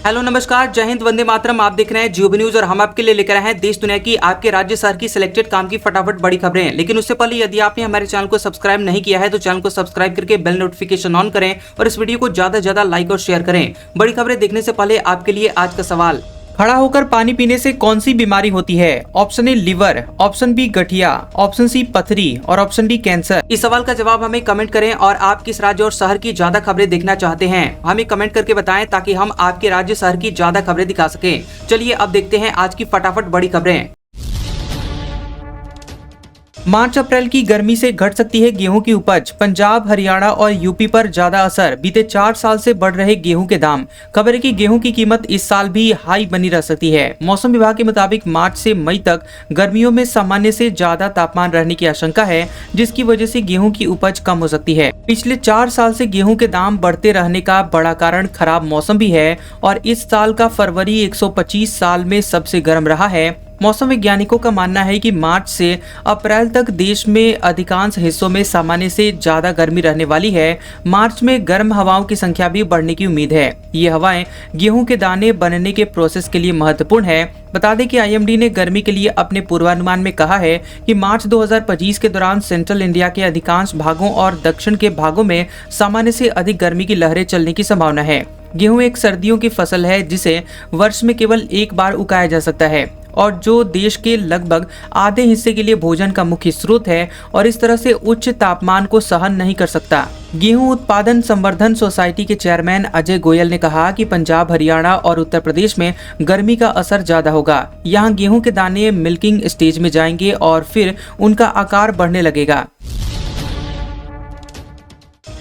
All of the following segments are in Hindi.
हेलो नमस्कार, जय हिंद, वंदे मातरम। आप देख रहे हैं जियो न्यूज और हम आपके लिए लेकर आए हैं देश दुनिया की आपके राज्य शहर की सिलेक्टेड काम की फटाफट बड़ी खबरें। लेकिन उससे पहले यदि आपने हमारे चैनल को सब्सक्राइब नहीं किया है तो चैनल को सब्सक्राइब करके बेल नोटिफिकेशन ऑन करें और इस वीडियो को ज्यादा से ज्यादा लाइक और शेयर करें। बड़ी खबरें देखने से पहले आपके लिए आज का सवाल, खड़ा होकर पानी पीने से कौन सी बीमारी होती है? Option A liver, option B गठिया, ऑप्शन सी पथरी और ऑप्शन डी कैंसर। इस सवाल का जवाब हमें कमेंट करें और आप किस राज्य और शहर की ज्यादा खबरें देखना चाहते हैं हमें कमेंट करके बताएं ताकि हम आपके राज्य शहर की ज्यादा खबरें दिखा सकें। चलिए अब देखते हैं आज की फटाफट बड़ी खबरें। मार्च अप्रैल की गर्मी से घट सकती है गेहूं की उपज, पंजाब, हरियाणा और यूपी पर ज्यादा असर। बीते 4 साल से बढ़ रहे गेहूं के दाम। खबर है कि गेहूं की कीमत इस साल भी हाई बनी रह सकती है। मौसम विभाग के मुताबिक मार्च से मई तक गर्मियों में सामान्य से ज्यादा तापमान रहने की आशंका है, जिसकी वजह से गेहूं की उपज कम हो सकती है। पिछले 4 साल से गेहूं के दाम बढ़ते रहने का बड़ा कारण खराब मौसम भी है और इस साल का फरवरी 125 साल में सबसे गर्म रहा है। मौसम वैज्ञानिकों का मानना है कि मार्च से अप्रैल तक देश में अधिकांश हिस्सों में सामान्य से ज्यादा गर्मी रहने वाली है। मार्च में गर्म हवाओं की संख्या भी बढ़ने की उम्मीद है। ये हवाएं गेहूं के दाने बनने के प्रोसेस के लिए महत्वपूर्ण है। बता दें कि आईएमडी ने गर्मी के लिए अपने पूर्वानुमान में कहा है कि मार्च 2025 के दौरान सेंट्रल इंडिया के अधिकांश भागों और दक्षिण के भागों में सामान्य से अधिक गर्मी की लहरें चलने की संभावना है। गेहूं एक सर्दियों की फसल है जिसे वर्ष में केवल एक बार उगाया जा सकता है और जो देश के लगभग आधे हिस्से के लिए भोजन का मुख्य स्रोत है और इस तरह से उच्च तापमान को सहन नहीं कर सकता। गेहूं उत्पादन संवर्धन सोसाइटी के चेयरमैन अजय गोयल ने कहा कि पंजाब, हरियाणा और उत्तर प्रदेश में गर्मी का असर ज्यादा होगा। यहाँ गेहूं के दाने मिल्किंग स्टेज में जाएंगे और फिर उनका आकार बढ़ने लगेगा।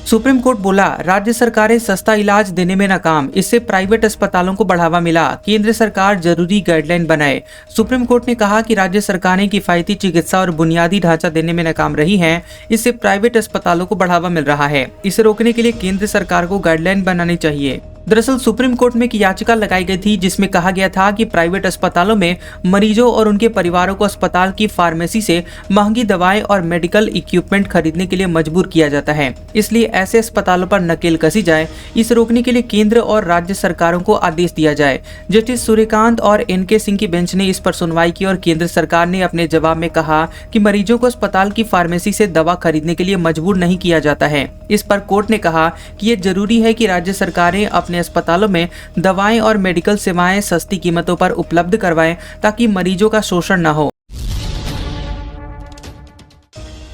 सुप्रीम कोर्ट बोला, राज्य सरकारें सस्ता इलाज देने में नाकाम, इससे प्राइवेट अस्पतालों को बढ़ावा मिला, केंद्र सरकार जरूरी गाइडलाइन बनाए। सुप्रीम कोर्ट ने कहा कि राज्य सरकारें किफायती चिकित्सा और बुनियादी ढांचा देने में नाकाम रही हैं, इससे प्राइवेट अस्पतालों को बढ़ावा मिल रहा है। इसे रोकने के लिए केंद्र सरकार को गाइडलाइन बनानी चाहिए। दरअसल सुप्रीम कोर्ट में एक याचिका लगाई गई थी जिसमें कहा गया था कि प्राइवेट अस्पतालों में मरीजों और उनके परिवारों को अस्पताल की फार्मेसी से महंगी दवाएं और मेडिकल इक्विपमेंट खरीदने के लिए मजबूर किया जाता है। इसलिए ऐसे अस्पतालों पर नकेल कसी जाए। इसे रोकने के लिए केंद्र और राज्य सरकारों को आदेश दिया जाए। जस्टिस सूर्यकांत और एनके सिंह की बेंच ने इस पर सुनवाई की और केंद्र सरकार ने अपने जवाब में कहा कि मरीजों को अस्पताल की फार्मेसी से दवा खरीदने के लिए मजबूर नहीं किया जाता है। इस पर कोर्ट ने कहा कि ये जरूरी है कि राज्य सरकारें अपने अस्पतालों में दवाएं और मेडिकल सेवाएं सस्ती कीमतों पर उपलब्ध करवाएं ताकि मरीजों का शोषण न हो।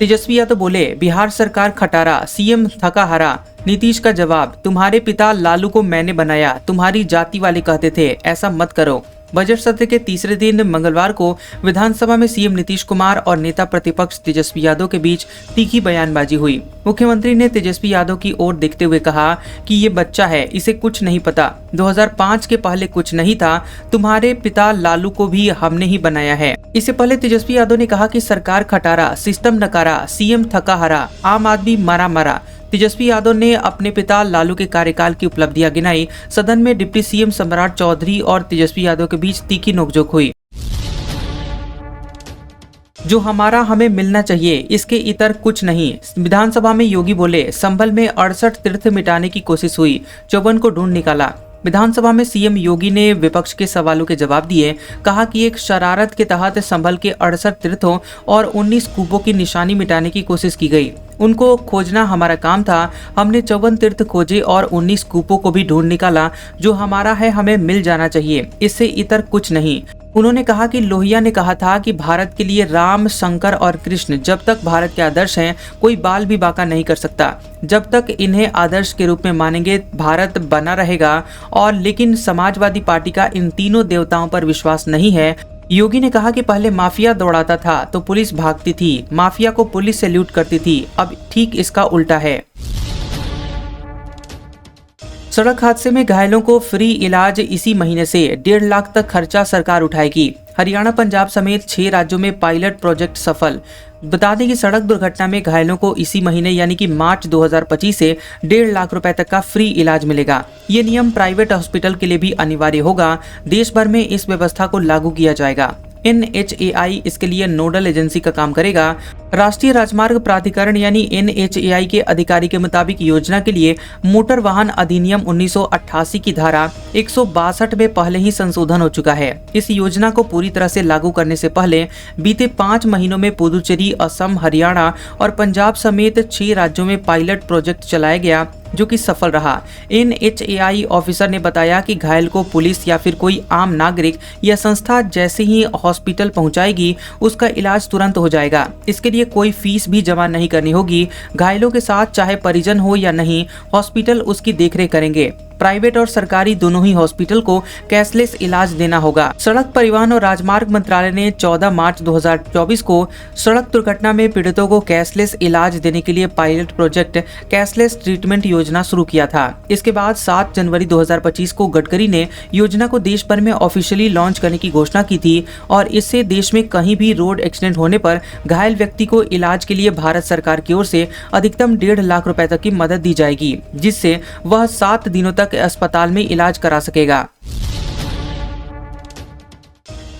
तेजस्वी यादव बोले, बिहार सरकार खटारा, सीएम थका हारा। नीतीश का जवाब, तुम्हारे पिता लालू को मैंने बनाया, तुम्हारी जाति वाले कहते थे, ऐसा मत करो। बजट सत्र के तीसरे दिन मंगलवार को विधानसभा में सीएम नीतीश कुमार और नेता प्रतिपक्ष तेजस्वी यादव के बीच तीखी बयानबाजी हुई। मुख्यमंत्री ने तेजस्वी यादव की ओर देखते हुए कहा कि ये बच्चा है, इसे कुछ नहीं पता। 2005 के पहले कुछ नहीं था, तुम्हारे पिता लालू को भी हमने ही बनाया है। इससे पहले तेजस्वी यादव ने कहा कि सरकार खटारा, सिस्टम नकारा, सीएम थका हारा, आम आदमी मारा मारा। तेजस्वी यादव ने अपने पिता लालू के कार्यकाल की उपलब्धियां गिनाई। सदन में डिप्टी सीएम सम्राट चौधरी और तेजस्वी यादव के बीच तीखी नोकझोंक हुई। जो हमारा हमें मिलना चाहिए, इसके इतर कुछ नहीं। विधानसभा में योगी बोले, संभल में 68 तीर्थ मिटाने की कोशिश हुई, 54 को ढूंढ निकाला। विधानसभा में सीएम योगी ने विपक्ष के सवालों के जवाब दिए। कहा कि एक शरारत के तहत संभल के 68 तीर्थों और 19 कूपों की निशानी मिटाने की कोशिश की गई। उनको खोजना हमारा काम था। हमने 54 तीर्थ खोजे और 19 कूपों को भी ढूंढ निकाला। जो हमारा है हमें मिल जाना चाहिए, इससे इतर कुछ नहीं। उन्होंने कहा कि लोहिया ने कहा था कि भारत के लिए राम, शंकर और कृष्ण जब तक भारत के आदर्श हैं, कोई बाल भी बांका नहीं कर सकता। जब तक इन्हें आदर्श के रूप में मानेंगे, भारत बना रहेगा। और लेकिन समाजवादी पार्टी का इन तीनों देवताओं पर विश्वास नहीं है। योगी ने कहा कि पहले माफिया दौड़ाता था तो पुलिस भागती थी, माफिया को पुलिस सैल्यूट करती थी, अब ठीक इसका उल्टा है। सड़क हादसे में घायलों को फ्री इलाज इसी महीने से 1.5 लाख तक खर्चा सरकार उठाएगी। हरियाणा, पंजाब समेत 6 राज्यों में पायलट प्रोजेक्ट सफल। बता दें कि सड़क दुर्घटना में घायलों को इसी महीने यानी कि मार्च 2025 से 1.5 लाख रुपए तक का फ्री इलाज मिलेगा। ये नियम प्राइवेट हॉस्पिटल के लिए भी अनिवार्य होगा। देश भर में इस व्यवस्था को लागू किया जाएगा। NHAI इसके लिए नोडल एजेंसी का काम करेगा। राष्ट्रीय राजमार्ग प्राधिकरण यानी NHAI के अधिकारी के मुताबिक योजना के लिए मोटर वाहन अधिनियम 1988 की धारा 162 में पहले ही संशोधन हो चुका है। इस योजना को पूरी तरह से लागू करने से पहले बीते 5 महीनों में पुदुचेरी, असम, हरियाणा और पंजाब समेत 6 राज्यों में पायलट प्रोजेक्ट चलाया गया, जो कि सफल रहा। NHAI ऑफिसर ने बताया कि घायल को पुलिस या फिर कोई आम नागरिक या संस्था जैसे ही हॉस्पिटल पहुंचाएगी, उसका इलाज तुरंत हो जाएगा। इसके लिए कोई फीस भी जमा नहीं करनी होगी। घायलों के साथ चाहे परिजन हो या नहीं, हॉस्पिटल उसकी देखरेख करेंगे। प्राइवेट और सरकारी दोनों ही हॉस्पिटल को कैशलेस इलाज देना होगा। सड़क परिवहन और राजमार्ग मंत्रालय ने 14 मार्च 2024 को सड़क दुर्घटना में पीड़ितों को कैशलेस इलाज देने के लिए पायलट प्रोजेक्ट कैशलेस ट्रीटमेंट योजना शुरू किया था। इसके बाद 7 जनवरी 2025 को गडकरी ने योजना को देश भर में ऑफिशियली लॉन्च करने की घोषणा की थी और इससे देश में कहीं भी रोड एक्सीडेंट होने पर घायल व्यक्ति को इलाज के लिए भारत सरकार की ओर से अधिकतम 1.5 लाख रुपए तक की मदद दी जाएगी, जिससे वह 7 दिनों तक अस्पताल में इलाज करा सकेगा।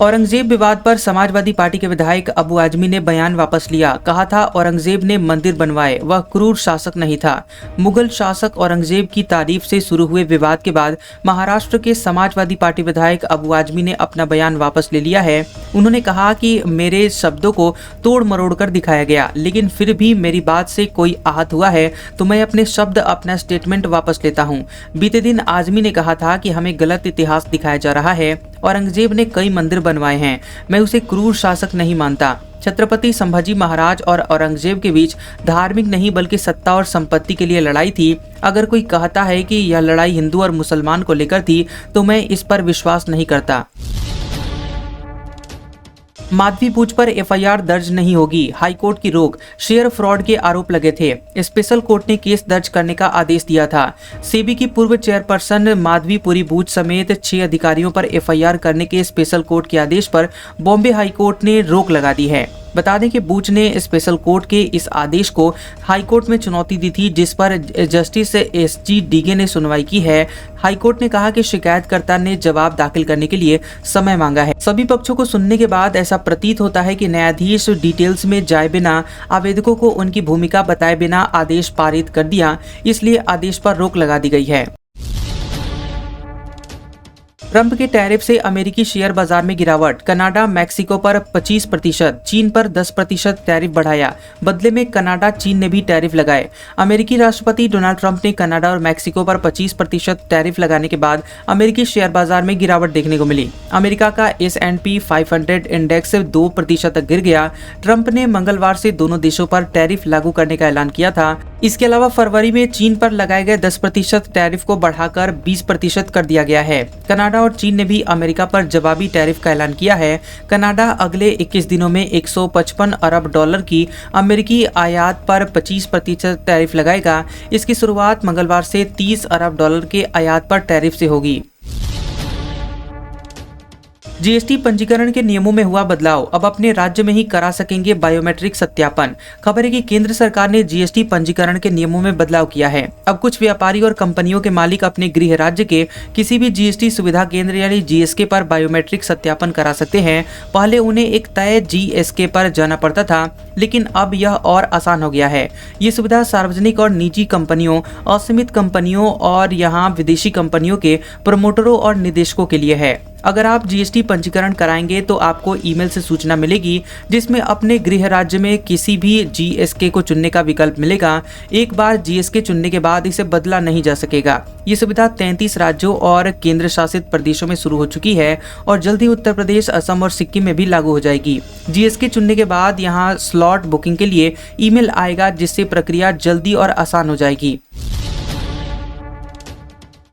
औरंगजेब विवाद पर समाजवादी पार्टी के विधायक अबू आजमी ने बयान वापस लिया। कहा था, औरंगजेब ने मंदिर बनवाए, वह क्रूर शासक नहीं था। मुगल शासक औरंगजेब की तारीफ से शुरू हुए विवाद के बाद महाराष्ट्र के समाजवादी पार्टी विधायक अबू आजमी ने अपना बयान वापस ले लिया है। उन्होंने कहा कि मेरे शब्दों को तोड़ मरोड़ कर दिखाया गया, लेकिन फिर भी मेरी बात से कोई आहत हुआ है तो मैं अपने शब्द, अपना स्टेटमेंट वापस लेता हूँ। बीते दिन आजमी ने कहा था कि हमें गलत इतिहास दिखाया जा रहा है। औरंगजेब ने कई मंदिर बनवाए हैं, मैं उसे क्रूर शासक नहीं मानता। छत्रपति संभाजी महाराज और औरंगजेब के बीच धार्मिक नहीं बल्कि सत्ता और संपत्ति के लिए लड़ाई थी। अगर कोई कहता है कि यह लड़ाई हिंदू और मुसलमान को लेकर थी तो मैं इस पर विश्वास नहीं करता। माधवी पूछ पर FIR दर्ज नहीं होगी, हाईकोर्ट की रोक। शेयर फ्रॉड के आरोप लगे थे, स्पेशल कोर्ट ने केस दर्ज करने का आदेश दिया था। सेबी की पूर्व चेयरपर्सन माधवी पुरी बूच समेत 6 अधिकारियों पर FIR करने के स्पेशल कोर्ट के आदेश पर बॉम्बे हाईकोर्ट ने रोक लगा दी है। बता दें कि बूच ने स्पेशल कोर्ट के इस आदेश को हाईकोर्ट में चुनौती दी थी, जिस पर जस्टिस SG डीगे ने सुनवाई की है। हाईकोर्ट ने कहा कि शिकायतकर्ता ने जवाब दाखिल करने के लिए समय मांगा है। सभी पक्षों को सुनने के बाद ऐसा प्रतीत होता है कि न्यायाधीश डिटेल्स में जाए बिना आवेदकों को उनकी भूमिका बताए बिना आदेश पारित कर दिया, इसलिए आदेश पर रोक लगा दी गई है। ट्रंप के टैरिफ से अमेरिकी शेयर बाजार में गिरावट। कनाडा मैक्सिको पर 25%, चीन पर 10% टैरिफ बढ़ाया। बदले में कनाडा, चीन ने भी टैरिफ लगाए। अमेरिकी राष्ट्रपति डोनाल्ड ट्रंप ने कनाडा और मैक्सिको पर 25% टैरिफ लगाने के बाद अमेरिकी शेयर बाजार में गिरावट देखने को मिली। अमेरिका का S&P 500 इंडेक्स 2% तक गिर गया। ट्रंप ने मंगलवार से दोनों देशों पर टैरिफ लागू करने का ऐलान किया था। इसके अलावा फरवरी में चीन पर लगाए गए 10% टैरिफ को बढ़ाकर 20% कर दिया गया है। कनाडा और चीन ने भी अमेरिका पर जवाबी टैरिफ का ऐलान किया है। कनाडा अगले 21 दिनों में $155 अरब की अमेरिकी आयात पर 25% टैरिफ लगाएगा। इसकी शुरुआत मंगलवार से $30 अरब के आयात पर टैरिफ से होगी। GST पंजीकरण के नियमों में हुआ बदलाव, अब अपने राज्य में ही करा सकेंगे बायोमेट्रिक सत्यापन। खबर है कि केंद्र सरकार ने GST पंजीकरण के नियमों में बदलाव किया है। अब कुछ व्यापारी और कंपनियों के मालिक अपने गृह राज्य के किसी भी GST सुविधा केंद्र यानी GSK पर बायोमेट्रिक सत्यापन करा सकते हैं। पहले उन्हें एक तय GSK पर जाना पड़ता था, लेकिन अब यह और आसान हो गया है। ये सुविधा सार्वजनिक और निजी कंपनियों, असीमित कंपनियों और यहाँ विदेशी कंपनियों के प्रमोटरों और निदेशकों के लिए है। अगर आप GST पंजीकरण कराएंगे तो आपको ईमेल से सूचना मिलेगी, जिसमें अपने गृह राज्य में किसी भी GSK को चुनने का विकल्प मिलेगा। एक बार GSK चुनने के बाद इसे बदला नहीं जा सकेगा। ये सुविधा 33 राज्यों और केंद्र शासित प्रदेशों में शुरू हो चुकी है और जल्द ही उत्तर प्रदेश, असम और सिक्किम में भी लागू हो जाएगी। GSK चुनने के बाद यहाँ स्लॉट बुकिंग के लिए ईमेल आएगा, जिससे प्रक्रिया जल्दी और आसान हो जाएगी।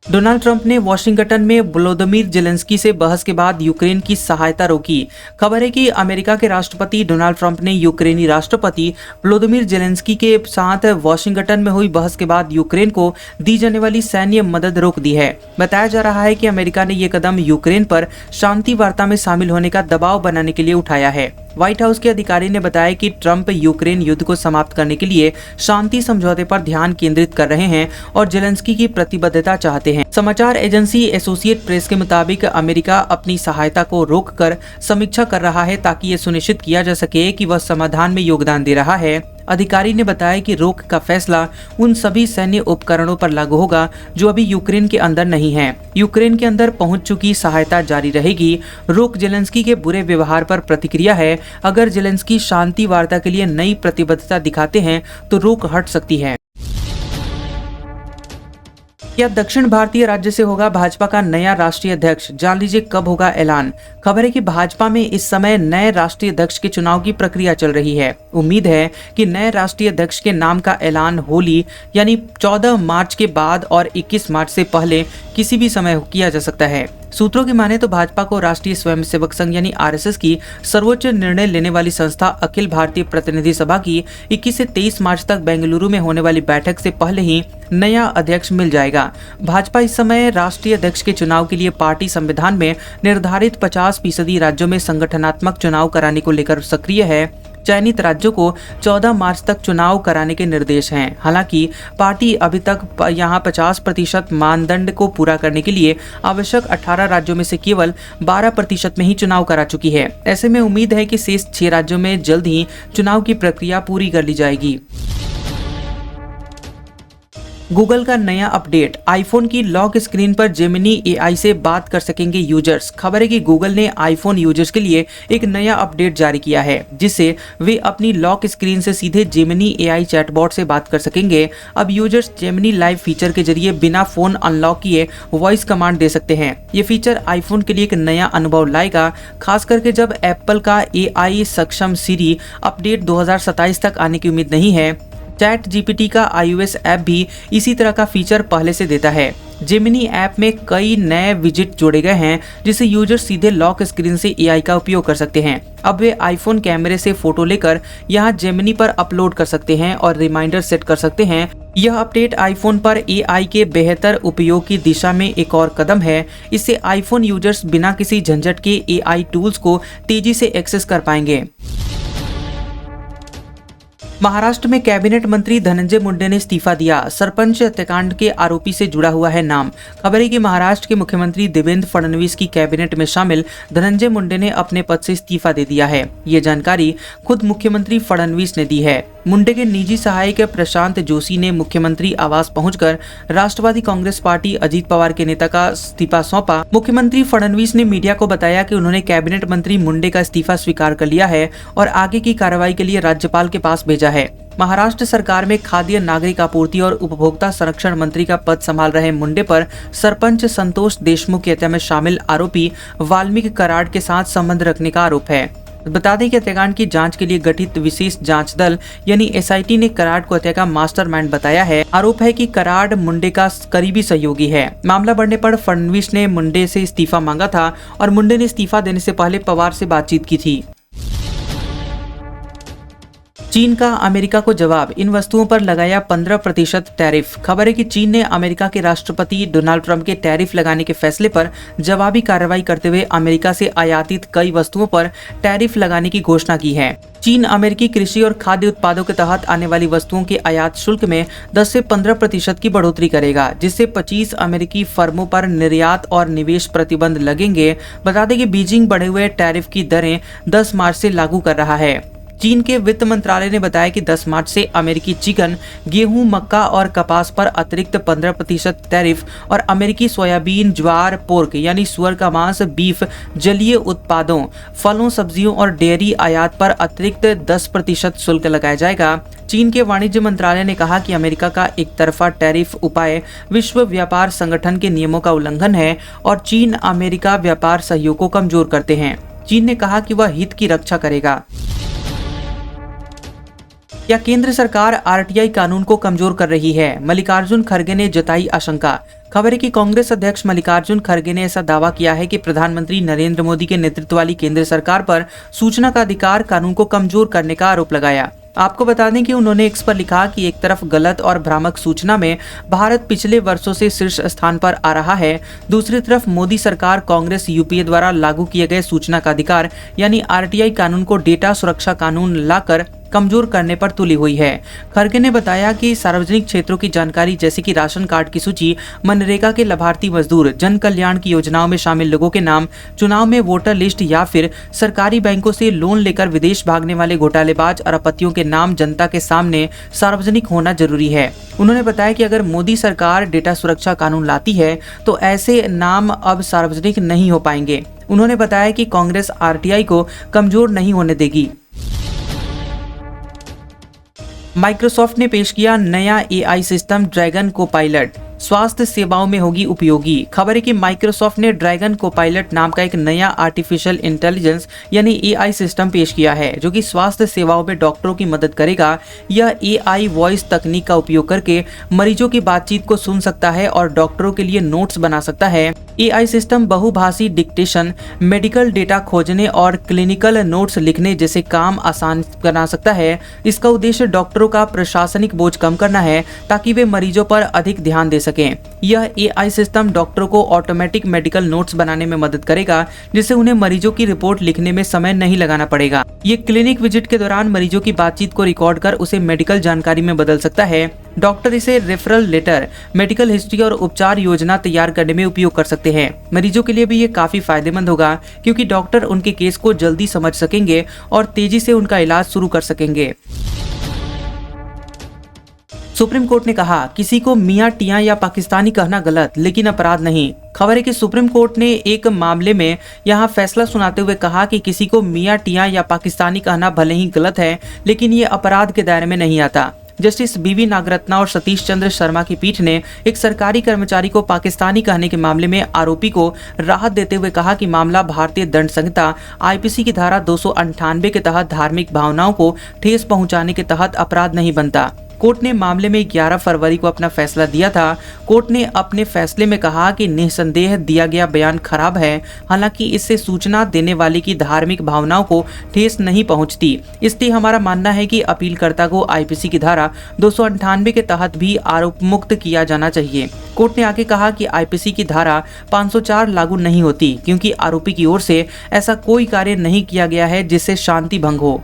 डोनाल्ड ट्रंप ने वॉशिंगटन में व्लादिमीर जेलेंस्की से बहस के बाद यूक्रेन की सहायता रोकी। खबर है कि अमेरिका के राष्ट्रपति डोनाल्ड ट्रंप ने यूक्रेनी राष्ट्रपति व्लादिमीर जेलेंस्की के साथ वॉशिंगटन में हुई बहस के बाद यूक्रेन को दी जाने वाली सैन्य मदद रोक दी है। बताया जा रहा है कि अमेरिका ने ये कदम यूक्रेन पर शांति वार्ता में शामिल होने का दबाव बनाने के लिए उठाया है। व्हाइट हाउस के अधिकारी ने बताया कि ट्रंप यूक्रेन युद्ध को समाप्त करने के लिए शांति समझौते पर ध्यान केंद्रित कर रहे हैं और जेलेंस्की की प्रतिबद्धता चाहते हैं। समाचार एजेंसी एसोसिएट प्रेस के मुताबिक अमेरिका अपनी सहायता को रोककर समीक्षा कर रहा है ताकि ये सुनिश्चित किया जा सके कि वह समाधान में योगदान दे रहा है। अधिकारी ने बताया कि रोक का फैसला उन सभी सैन्य उपकरणों पर लागू होगा जो अभी यूक्रेन के अंदर नहीं हैं। यूक्रेन के अंदर पहुंच चुकी सहायता जारी रहेगी। रोक जेलेंस्की के बुरे व्यवहार पर प्रतिक्रिया है। अगर जेलेंस्की शांति वार्ता के लिए नई प्रतिबद्धता दिखाते हैं तो रोक हट सकती है। क्या दक्षिण भारतीय राज्य से होगा भाजपा का नया राष्ट्रीय अध्यक्ष? जान लीजिए कब होगा ऐलान। खबर है कि भाजपा में इस समय नए राष्ट्रीय अध्यक्ष के चुनाव की प्रक्रिया चल रही है। उम्मीद है कि नए राष्ट्रीय अध्यक्ष के नाम का ऐलान होली यानी 14 मार्च के बाद और 21 मार्च से पहले किसी भी समय किया जा सकता है। सूत्रों की माने तो भाजपा को राष्ट्रीय स्वयंसेवक संघ यानी आरएसएस की सर्वोच्च निर्णय लेने वाली संस्था अखिल भारतीय प्रतिनिधि सभा की 21 से 23 मार्च तक बेंगलुरु में होने वाली बैठक से पहले ही नया अध्यक्ष मिल जाएगा। भाजपा इस समय राष्ट्रीय अध्यक्ष के चुनाव के लिए पार्टी संविधान में निर्धारित 50% राज्यों में संगठनात्मक चुनाव कराने को लेकर सक्रिय है। चयनित राज्यों को 14 मार्च तक चुनाव कराने के निर्देश हैं। हालांकि पार्टी अभी तक यहां 50% मानदंड को पूरा करने के लिए आवश्यक 18 राज्यों में से केवल 12% में ही चुनाव करा चुकी है। ऐसे में उम्मीद है कि शेष 6 राज्यों में जल्द ही चुनाव की प्रक्रिया पूरी कर ली जाएगी। गूगल का नया अपडेट, आईफोन की लॉक स्क्रीन पर जेमिनी एआई से बात कर सकेंगे यूजर्स। खबर है कि गूगल ने आईफोन यूजर्स के लिए एक नया अपडेट जारी किया है जिससे वे अपनी लॉक स्क्रीन से सीधे जेमिनी एआई चैटबॉट से बात कर सकेंगे। अब यूजर्स जेमिनी लाइव फीचर के जरिए बिना फोन अनलॉक किए वॉइस कमांड दे सकते हैं। ये फीचर आईफोन के लिए एक नया अनुभव लाएगा, खास करके जब एप्पल का एआई सक्षम सिरी अपडेट 2027 तक आने की उम्मीद नहीं है। चैट जीपीटी का iOS ऐप भी इसी तरह का फीचर पहले से देता है। जेमिनी ऐप में कई नए विजिट जोड़े गए हैं जिससे यूजर सीधे लॉक स्क्रीन से एआई का उपयोग कर सकते हैं। अब वे आईफोन कैमरे से फोटो लेकर यहां जेमिनी पर अपलोड कर सकते हैं और रिमाइंडर सेट कर सकते हैं। यह अपडेट आईफोन पर एआई के बेहतर उपयोग की दिशा में एक और कदम है। इससे आईफोन यूजर्स बिना किसी झंझट के एआई टूल्स को तेजी से एक्सेस कर पाएंगे। महाराष्ट्र में कैबिनेट मंत्री धनंजय मुंडे ने इस्तीफा दिया। सरपंच हत्याकांड के आरोपी से जुड़ा हुआ है नाम। खबर है कि महाराष्ट्र के मुख्यमंत्री देवेंद्र फडणवीस की कैबिनेट में शामिल धनंजय मुंडे ने अपने पद से इस्तीफा दे दिया है। ये जानकारी खुद मुख्यमंत्री फडणवीस ने दी है। मुंडे के निजी सहायक प्रशांत जोशी ने मुख्यमंत्री आवास पहुंचकर राष्ट्रवादी कांग्रेस पार्टी अजीत पवार के नेता का इस्तीफा सौंपा। मुख्यमंत्री फडणवीस ने मीडिया को बताया कि उन्होंने कैबिनेट मंत्री मुंडे का इस्तीफा स्वीकार कर लिया है और आगे की कार्रवाई के लिए राज्यपाल के पास भेजा है। महाराष्ट्र सरकार में खाद्य नागरिक आपूर्ति और उपभोक्ता संरक्षण मंत्री का पद संभाल रहे मुंडे पर सरपंच संतोष देशमुख की हत्या में शामिल आरोपी वाल्मीकि कराड के साथ संबंध रखने का आरोप है। बता दें कि हत्याकांड की जांच के लिए गठित विशेष जांच दल यानी एसआईटी ने कराड को हत्या का मास्टरमाइंड बताया है। आरोप है कि कराड मुंडे का करीबी सहयोगी है। मामला बढ़ने पर फडणवीस ने मुंडे से इस्तीफा मांगा था और मुंडे ने इस्तीफा देने से पहले पवार से बातचीत की थी। चीन का अमेरिका को जवाब, इन वस्तुओं पर लगाया 15% टैरिफ। खबर है कि चीन ने अमेरिका के राष्ट्रपति डोनाल्ड ट्रंप के टैरिफ लगाने के फैसले पर जवाबी कार्रवाई करते हुए अमेरिका से आयातित कई वस्तुओं पर टैरिफ लगाने की घोषणा की है। चीन अमेरिकी कृषि और खाद्य उत्पादों के तहत आने वाली वस्तुओं के आयात शुल्क में 10 से 15% की बढ़ोतरी करेगा, जिससे 25 अमेरिकी फर्मों पर निर्यात और निवेश प्रतिबंध लगेंगे। बता दें कि बीजिंग बढ़े हुए टैरिफ की दरें 10 मार्च से लागू कर रहा है। चीन के वित्त मंत्रालय ने बताया कि 10 मार्च से अमेरिकी चिकन, गेहूं, मक्का और कपास पर अतिरिक्त 15% टैरिफ और अमेरिकी सोयाबीन, ज्वार, पोर्क यानी सुअर का मांस, बीफ, जलीय उत्पादों, फलों, सब्जियों और डेयरी आयात पर अतिरिक्त 10% शुल्क लगाया जाएगा। चीन के वाणिज्य मंत्रालय ने कहा कि अमेरिका का एक तरफा टैरिफ उपाय विश्व व्यापार संगठन के नियमों का उल्लंघन है और चीन अमेरिका व्यापार सहयोग को कमजोर करते हैं। चीन ने कहा कि वह हित की रक्षा करेगा। या केंद्र सरकार आरटीआई कानून को कमजोर कर रही है, मल्लिकार्जुन खड़गे ने जताई आशंका। खबर है कि कांग्रेस अध्यक्ष मल्लिकार्जुन खड़गे ने ऐसा दावा किया है कि प्रधानमंत्री नरेंद्र मोदी के नेतृत्व वाली केंद्र सरकार पर सूचना का अधिकार कानून को कमजोर करने का आरोप लगाया। आपको बता दें कि उन्होंने एक्स पर लिखा कि एक तरफ गलत और भ्रामक सूचना में भारत पिछले वर्षों से शीर्ष स्थान पर आ रहा है, दूसरी तरफ मोदी सरकार कांग्रेस यूपीए द्वारा लागू किए गए सूचना का अधिकार यानी आरटीआई कानून को डेटा सुरक्षा कानून लाकर कमजोर करने पर तुली हुई है। खड़गे ने बताया कि सार्वजनिक क्षेत्रों की जानकारी जैसे कि राशन कार्ड की सूची, मनरेगा के लाभार्थी मजदूर, जन कल्याण की योजनाओं में शामिल लोगों के नाम, चुनाव में वोटर लिस्ट या फिर सरकारी बैंकों से लोन लेकर विदेश भागने वाले घोटालेबाज अरबपतियों के नाम जनता के सामने सार्वजनिक होना जरूरी है। उन्होंने बताया कि अगर मोदी सरकार डेटा सुरक्षा कानून लाती है तो ऐसे नाम अब सार्वजनिक नहीं हो पाएंगे। उन्होंने बताया कि कांग्रेस आरटीआई को कमजोर नहीं होने देगी। माइक्रोसॉफ्ट ने पेश किया नया एआई सिस्टम ड्रैगन कोपायलट, स्वास्थ्य सेवाओं में होगी उपयोगी। खबर है कि माइक्रोसॉफ्ट ने ड्रैगन कोपायलट नाम का एक नया आर्टिफिशियल इंटेलिजेंस यानी एआई सिस्टम पेश किया है जो कि स्वास्थ्य सेवाओं में डॉक्टरों की मदद करेगा। यह एआई वॉइस तकनीक का उपयोग करके मरीजों की बातचीत को सुन सकता है और डॉक्टरों के लिए नोट्स बना सकता है। एआई सिस्टम बहुभाषी डिक्टेशन, मेडिकल डेटा खोजने और क्लिनिकल नोट्स लिखने जैसे काम आसान बना सकता है। इसका उद्देश्य डॉक्टरों का प्रशासनिक बोझ कम करना है ताकि वे मरीजों पर अधिक ध्यान दे सकें। यह एआई सिस्टम डॉक्टरों को ऑटोमेटिक मेडिकल नोट्स बनाने में मदद करेगा जिससे उन्हें मरीजों की रिपोर्ट लिखने में समय नहीं लगाना पड़ेगा। ये क्लिनिक विजिट के दौरान मरीजों की बातचीत को रिकॉर्ड कर उसे मेडिकल जानकारी में बदल सकता है। डॉक्टर इसे रेफरल लेटर, मेडिकल हिस्ट्री और उपचार योजना तैयार करने में उपयोग कर सकते हैं। मरीजों के लिए भी ये काफी फायदेमंद होगा क्योंकि डॉक्टर उनके केस को जल्दी समझ सकेंगे और तेजी से उनका इलाज शुरू कर सकेंगे। सुप्रीम कोर्ट ने कहा किसी को मियां टियां या पाकिस्तानी कहना गलत लेकिन अपराध नहीं। खबर है कि सुप्रीम कोर्ट ने एक मामले में यहां फैसला सुनाते हुए कहा कि किसी को मियां टियां या पाकिस्तानी कहना भले ही गलत है लेकिन ये अपराध के दायरे में नहीं आता। जस्टिस बीवी नागरत्ना और सतीश चंद्र शर्मा की पीठ ने एक सरकारी कर्मचारी को पाकिस्तानी कहने के मामले में आरोपी को राहत देते हुए कहा कि मामला भारतीय दंड संहिता आईपीसी की धारा 298 के तहत धार्मिक भावनाओं को ठेस पहुंचाने के तहत अपराध नहीं बनता। कोर्ट ने मामले में 11 फरवरी को अपना फैसला दिया था। कोर्ट ने अपने फैसले में कहा कि निसंदेह दिया गया बयान खराब है, हालांकि इससे सूचना देने वाले की धार्मिक भावनाओं को ठेस नहीं पहुंचती। इसलिए हमारा मानना है कि अपीलकर्ता को आईपीसी की धारा 298 के तहत भी आरोप मुक्त किया जाना चाहिए। कोर्ट ने आगे कहा कि आईपीसी की धारा 504 लागू नहीं होती क्योंकि आरोपी की ओर से ऐसा कोई कार्य नहीं किया गया है जिससे शांति भंग हो।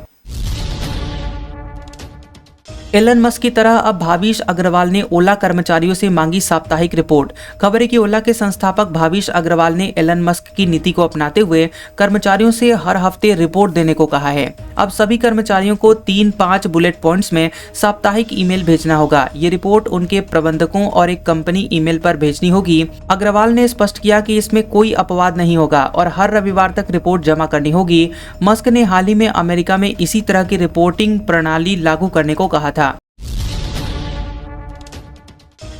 एलन मस्क की तरह अब भाविश अग्रवाल ने ओला कर्मचारियों से मांगी साप्ताहिक रिपोर्ट। खबर है कि ओला के संस्थापक भाविश अग्रवाल ने एलन मस्क की नीति को अपनाते हुए कर्मचारियों से हर हफ्ते रिपोर्ट देने को कहा है। अब सभी कर्मचारियों को 3-5 बुलेट पॉइंट्स में साप्ताहिक ईमेल भेजना होगा। ये रिपोर्ट उनके प्रबंधकों और एक कंपनी ईमेल पर भेजनी होगी। अग्रवाल ने स्पष्ट किया कि इसमें कोई अपवाद नहीं होगा और हर रविवार तक रिपोर्ट जमा करनी होगी। मस्क ने हाल ही में अमेरिका में इसी तरह की रिपोर्टिंग प्रणाली लागू करने को कहा था।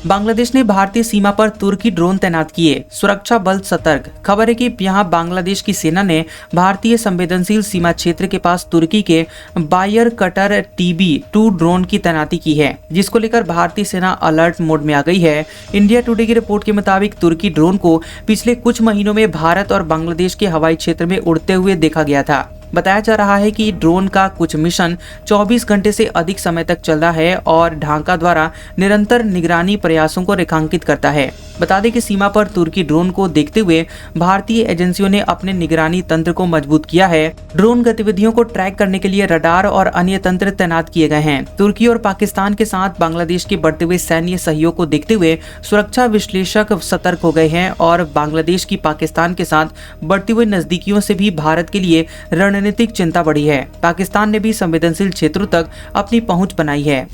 बांग्लादेश ने भारतीय सीमा पर तुर्की ड्रोन तैनात किए, सुरक्षा बल सतर्क। खबर है कि यहां बांग्लादेश की सेना ने भारतीय संवेदनशील सीमा क्षेत्र के पास तुर्की के बायर कटर TB2 ड्रोन की तैनाती की है, जिसको लेकर भारतीय सेना अलर्ट मोड में आ गई है। इंडिया टुडे की रिपोर्ट के मुताबिक तुर्की ड्रोन को पिछले कुछ महीनों में भारत और बांग्लादेश के हवाई क्षेत्र में उड़ते हुए देखा गया था। बताया जा रहा है कि ड्रोन का कुछ मिशन 24 घंटे से अधिक समय तक चल रहा है और ढाका द्वारा निरंतर निगरानी प्रयासों को रेखांकित करता है। बता दें कि सीमा पर तुर्की ड्रोन को देखते हुए भारतीय एजेंसियों ने अपने निगरानी तंत्र को मजबूत किया है। ड्रोन गतिविधियों को ट्रैक करने के लिए रडार और अन्य तंत्र तैनात किए गए हैं। तुर्की और पाकिस्तान के साथ बांग्लादेश के बढ़ते हुए सैन्य सहयोग को देखते हुए सुरक्षा विश्लेषक सतर्क हो गए हैं और बांग्लादेश की पाकिस्तान के साथ बढ़ती हुई नजदीकियों से भी भारत के लिए रणनीतिक चिंता बढ़ी है। पाकिस्तान ने भी संवेदनशील क्षेत्रों तक अपनी पहुंच बनाई है।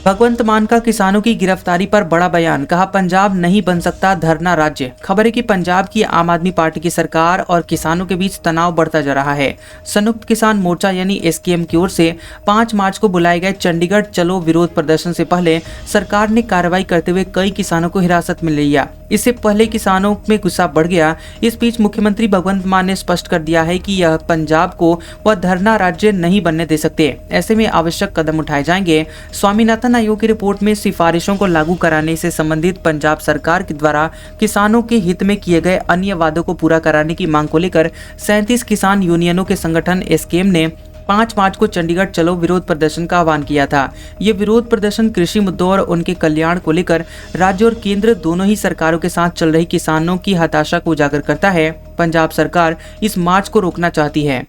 भगवंत मान का किसानों की गिरफ्तारी पर बड़ा बयान, कहा पंजाब नहीं बन सकता धरना राज्य। खबर है कि पंजाब की आम आदमी पार्टी की सरकार और किसानों के बीच तनाव बढ़ता जा रहा है। संयुक्त किसान मोर्चा यानी SKM की ओर से 5 मार्च को बुलाए गए चंडीगढ़ चलो विरोध प्रदर्शन से पहले सरकार ने कार्रवाई करते हुए कई किसानों को हिरासत में ले लिया। इससे पहले किसानों में गुस्सा बढ़ गया। इस बीच मुख्यमंत्री भगवंत मान ने स्पष्ट कर दिया है कि यह पंजाब को वह धरना राज्य नहीं बनने दे सकते। ऐसे में आवश्यक कदम उठाए जाएंगे। स्वामीनाथन आयोग की रिपोर्ट में सिफारिशों को लागू कराने से संबंधित पंजाब सरकार के द्वारा किसानों के हित में किए गए अन्य वादों को पूरा कराने की मांग को लेकर 37 किसान यूनियनों के संगठन SKM ने 5 मार्च को चंडीगढ़ चलो विरोध प्रदर्शन का आह्वान किया था। ये विरोध प्रदर्शन कृषि मुद्दों और उनके कल्याण को लेकर राज्य और केंद्र दोनों ही सरकारों के साथ चल रही किसानों की हताशा को उजागर करता है। पंजाब सरकार इस मार्च को रोकना चाहती है।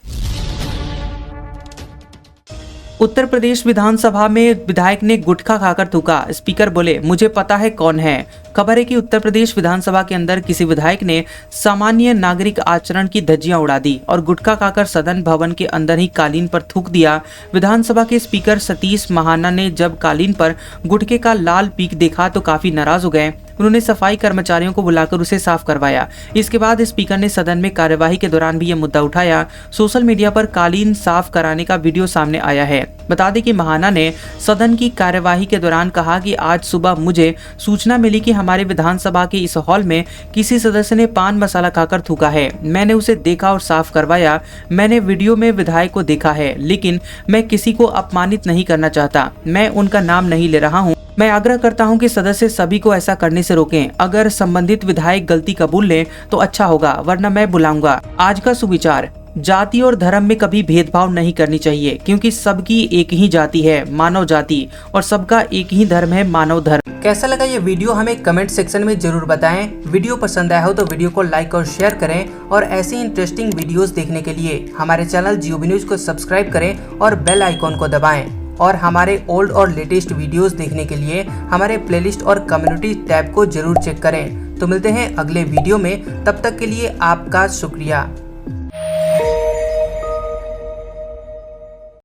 उत्तर प्रदेश विधानसभा में विधायक ने गुटखा खाकर थूका, स्पीकर बोले मुझे पता है कौन है। खबर है कि उत्तर प्रदेश विधानसभा के अंदर किसी विधायक ने सामान्य नागरिक आचरण की धज्जियां उड़ा दी और गुटखा खाकर सदन भवन के अंदर ही कालीन पर थूक दिया। विधानसभा के स्पीकर सतीश महाना ने जब कालीन पर गुटखे का लाल पीक देखा तो काफी नाराज हो गए। उन्होंने सफाई कर्मचारियों को बुलाकर उसे साफ करवाया। इसके बाद स्पीकर ने सदन में कार्यवाही के दौरान भी यह मुद्दा उठाया। सोशल मीडिया पर कालीन साफ कराने का वीडियो सामने आया है। बता दें कि महाना ने सदन की कार्यवाही के दौरान कहा कि आज सुबह मुझे सूचना मिली कि हमारे विधानसभा के इस हॉल में किसी सदस्य ने पान मसाला खाकर थूका है। मैंने उसे देखा और साफ करवाया। मैंने वीडियो में विधायक को देखा है, लेकिन मैं किसी को अपमानित नहीं करना चाहता। मैं उनका नाम नहीं ले रहा हूँ। मैं आग्रह करता हूं कि सदस्य सभी को ऐसा करने से रोकें। अगर संबंधित विधायक गलती कबूल लें तो अच्छा होगा, वरना मैं बुलाऊंगा। आज का सुविचार, जाति और धर्म में कभी भेदभाव नहीं करनी चाहिए, क्योंकि सबकी एक ही जाति है, मानव जाति, और सबका एक ही धर्म है, मानव धर्म। कैसा लगा ये वीडियो हमें कमेंट सेक्शन में जरूर बताएं। वीडियो पसंद आया हो तो वीडियो को लाइक और शेयर करें और ऐसी इंटरेस्टिंग वीडियोस देखने के लिए हमारे चैनल जियोबी न्यूज को सब्सक्राइब करें और बेल आइकॉन को दबाएं। और हमारे ओल्ड और लेटेस्ट वीडियोस देखने के लिए हमारे प्लेलिस्ट और कम्युनिटी टैब को जरूर चेक करें। तो मिलते हैं अगले वीडियो में, तब तक के लिए आपका शुक्रिया।